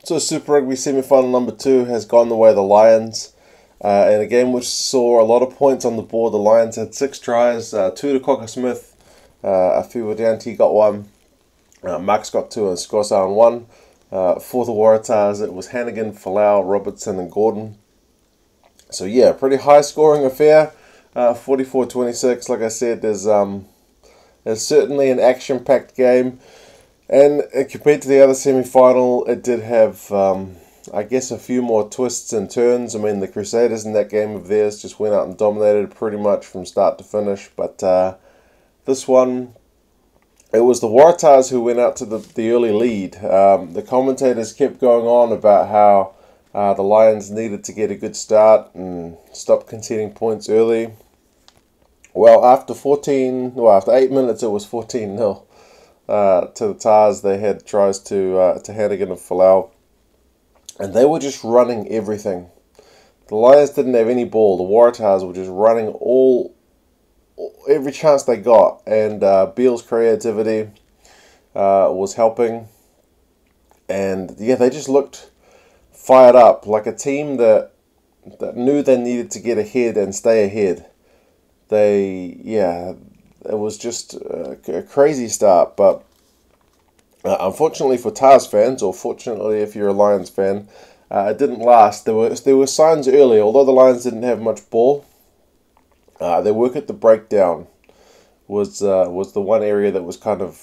So Super Rugby semi-final number 2 has gone the way of the Lions. In a game which saw a lot of points on the board, the Lions had 6 tries, 2 to Cocker Smith, a few were down, T got 1, Marks got 2 and Scorsese 1. For the Waratahs, it was Hannigan, Falau, Robertson and Gordon. So yeah, pretty high scoring affair, 44-26. Like I said, there's certainly an action-packed game. And compared to the other semi-final, it did have, I guess, a few more twists and turns. I mean, the Crusaders in that game of theirs just went out and dominated pretty much from start to finish. But this one, it was the Waratahs who went out to the early lead. The commentators kept going on about how the Lions needed to get a good start and stop conceding points early. Well, after 8 minutes, it was 14-0. To the Tars. They had tries to Hannigan and Falau, and they were just running everything. The Lions didn't have any ball. The Waratahs were just running every chance they got, and Beale's creativity was helping. And yeah, they just looked fired up, like a team that knew they needed to get ahead and stay ahead. It was just a crazy start, but unfortunately for Tars fans, or fortunately if you're a Lions fan, it didn't last. There were signs early, although the Lions didn't have much ball. Their work at the breakdown was the one area that was kind of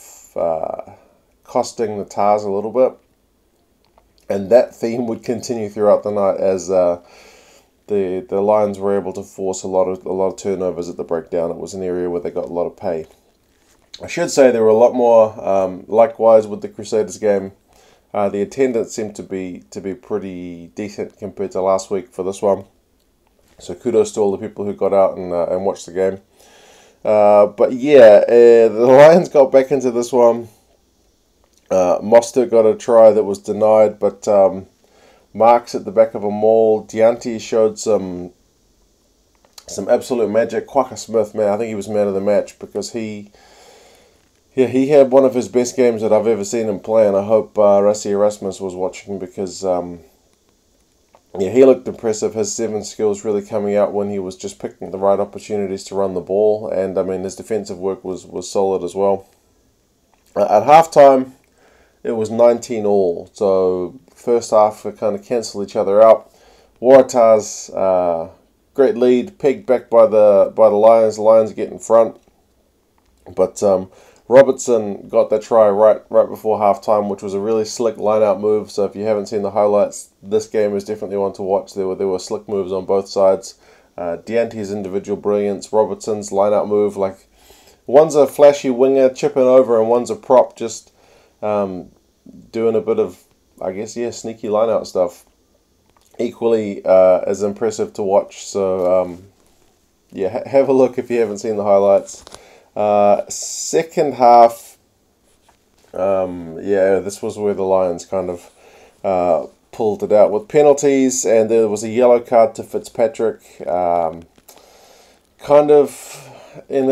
costing the Tars a little bit, and that theme would continue throughout the night as the Lions were able to force a lot of turnovers at the breakdown. It was an area where they got a lot of pay. I should say there were a lot more. Likewise with the Crusaders game, the attendance seemed to be pretty decent compared to last week for this one. So kudos to all the people who got out and watched the game. But yeah, the Lions got back into this one. Mostert got a try that was denied, but Marks at the back of a maul. Dianti showed some absolute magic. Quacker Smith, man, I think he was man of the match because he had one of his best games that I've ever seen him play, and I hope Rassi Erasmus was watching because he looked impressive. His 7 skills really coming out when he was just picking the right opportunities to run the ball, and I mean his defensive work was solid as well. At halftime, it was 19-all, so first half we kind of cancel each other out. Waratahs, great lead, pegged back by the Lions. The Lions get in front, but Robertson got that try right before halftime, which was a really slick line-out move. So if you haven't seen the highlights, this game is definitely one to watch. There were slick moves on both sides. Dianti's individual brilliance, Robertson's line-out move, like one's a flashy winger chipping over, and one's a prop just doing a bit of, I guess, sneaky line-out stuff. Equally as impressive to watch. So have a look if you haven't seen the highlights. Second half, this was where the Lions kind of pulled it out with penalties, and there was a yellow card to Fitzpatrick. Kind of it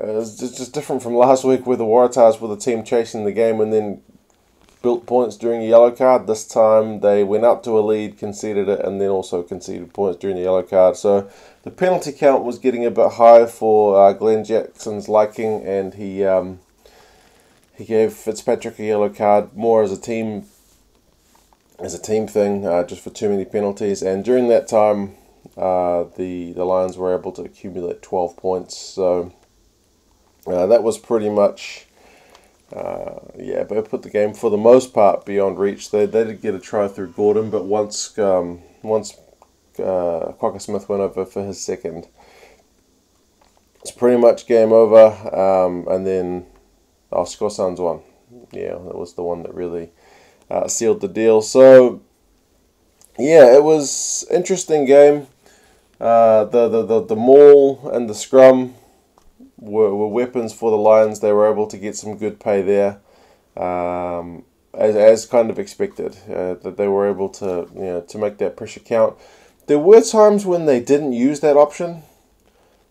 was just different from last week where the Waratahs were the team chasing the game and then built points during a yellow card. This time they went up to a lead, conceded it, and then also conceded points during the yellow card. So the penalty count was getting a bit high for Glenn Jackson's liking, and he gave Fitzpatrick a yellow card more as a team thing, just for too many penalties. And during that time, the Lions were able to accumulate 12 points. So that was pretty much. But put the game for the most part beyond reach. They did get a try through Gordon, but once Quacker Smith went over for his second, it's pretty much game over. And then Scorsane's one. Yeah, that was the one that really sealed the deal. So yeah, it was interesting game. The maul and the scrum were weapons for the Lions. They were able to get some good pay there, as kind of expected. That they were able to make that pressure count. There were times when they didn't use that option,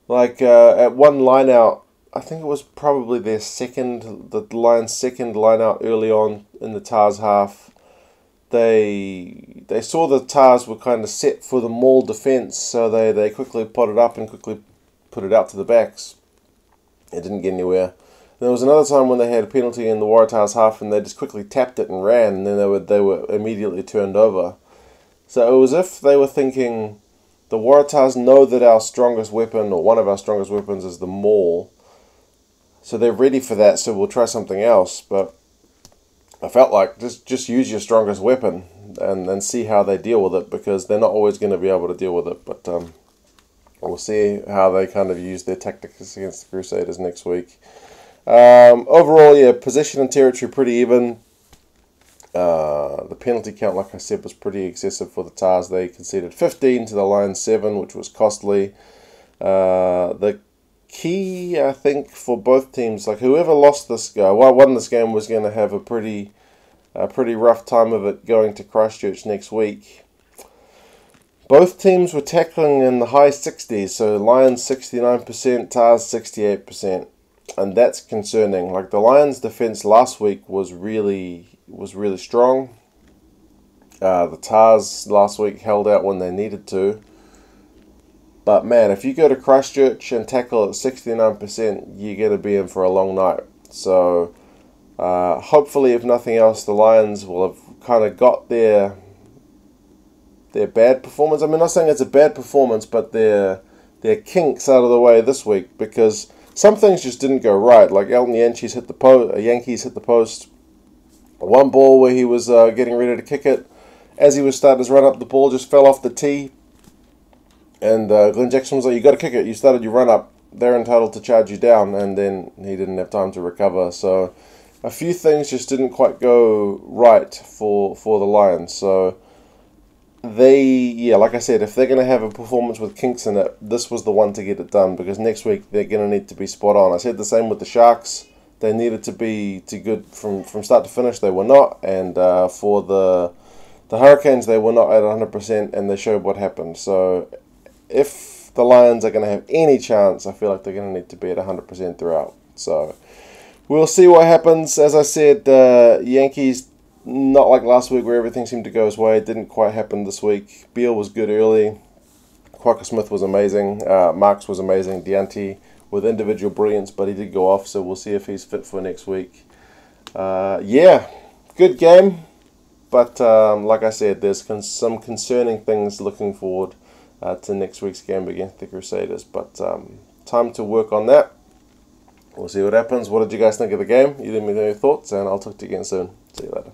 like at one line out. I think it was probably the Lions' second line out early on in the Tars half. they saw the Tars were kind of set for the maul defence, so they quickly potted up and quickly put it out to the backs. It didn't get anywhere. There was another time when they had a penalty in the Waratahs half, and they just quickly tapped it and ran, and then they were immediately turned over. So it was as if they were thinking, the Waratahs know that our strongest weapon, or one of our strongest weapons, is the maul. So they're ready for that, so we'll try something else. But I felt like just use your strongest weapon and see how they deal with it, because they're not always going to be able to deal with it. But we'll see how they kind of use their tactics against the Crusaders next week. Overall, yeah, possession and territory pretty even. The penalty count, like I said, was pretty excessive for the Tars. They conceded 15 to the Lions 7, which was costly. The key, I think, for both teams, like whoever lost this won this game, was going to have a pretty rough time of it going to Christchurch next week. Both teams were tackling in the high 60s, so Lions 69%, Tars 68%, and that's concerning. Like the Lions' defense last week was really strong. The Tars last week held out when they needed to. But man, if you go to Christchurch and tackle at 69%, you're going to be in for a long night. So hopefully, if nothing else, the Lions will have kind of got their bad performance. I mean, I'm not saying it's a bad performance, but their kinks out of the way this week, because some things just didn't go right. Like Yankees hit the post. One ball where he was getting ready to kick it, as he was starting to run up, the ball just fell off the tee. And Glenn Jackson was like, "You got to kick it. You started your run up. They're entitled to charge you down." And then he didn't have time to recover. So a few things just didn't quite go right for the Lions. So like I said, if they're going to have a performance with kinks in it, this was the one to get it done, because next week they're going to need to be spot on. I said the same with the Sharks. They needed to be too good from start to finish. They were not. And for the Hurricanes, they were not at 100%, and they showed what happened. So if the Lions are going to have any chance, I feel like they're going to need to be at 100% throughout. So we'll see what happens. As I said, Yankees, not like last week where everything seemed to go his way. It didn't quite happen this week. Beal was good early. Quacker Smith was amazing. Marks was amazing. Deante with individual brilliance, but he did go off, so we'll see if he's fit for next week. Good game. But like I said, there's some concerning things looking forward to next week's game against the Crusaders. But time to work on that. We'll see what happens. What did you guys think of the game? You let me know your thoughts, and I'll talk to you again soon. See you later.